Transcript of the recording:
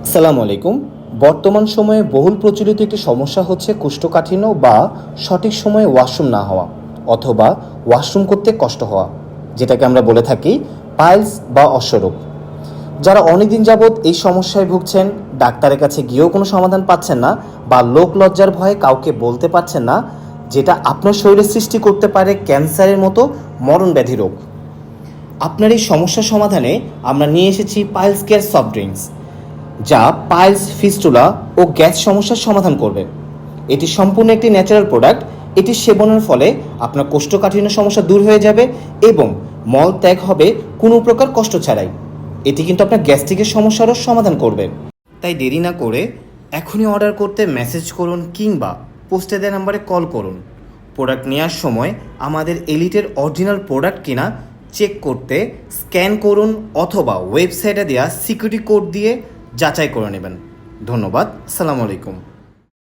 আসসালামু আলাইকুম। বর্তমান সময়ে বহুল প্রচলিত একটি সমস্যা হচ্ছে কোষ্ঠকাঠিন্য বা সঠিক সময়ে ওয়াশরুম না হওয়া অথবা ওয়াশরুম করতে কষ্ট হওয়া, যেটাকে আমরা বলে থাকি পাইলস বা অশ্বরোগ। যারা অনেকদিন যাবৎ এই সমস্যায় ভুগছেন, ডাক্তারের কাছে গিয়েও কোনো সমাধান পাচ্ছেন না বা লোক লজ্জার ভয়ে কাউকে বলতে পারছেন না, যেটা আপনার শরীরে সৃষ্টি করতে পারে ক্যান্সারের মতো মরণ ব্যাধি রোগ। আপনার এই সমস্যার সমাধানে আমরা নিয়ে এসেছি পাইলস কেয়ার সফট ড্রিঙ্কস, যা পাইলস, ফিস্টুলা ও গ্যাস সমস্যার সমাধান করবে। এটি সম্পূর্ণ একটি ন্যাচারাল প্রোডাক্ট। এটি সেবনের ফলে আপনার কোষ্ঠকাঠিন্য সমস্যা দূর হয়ে যাবে এবং মল ত্যাগ হবে কোনো প্রকার কষ্ট ছাড়াই। এটি কিন্তু আপনার গ্যাস্ট্রিকের সমস্যারও সমাধান করবে। তাই দেরি না করে এখনই অর্ডার করতে মেসেজ করুন কিংবা পোস্টে দেওয়া নাম্বারে কল করুন। প্রোডাক্ট নেওয়ার সময় আমাদের এলিটের অরিজিনাল প্রোডাক্ট কিনা চেক করতে স্ক্যান করুন অথবা ওয়েবসাইটে দেওয়া সিকিউরিটি কোড দিয়ে যাচাই করে নেবেন। ধন্যবাদ। আসসালামু আলাইকুম।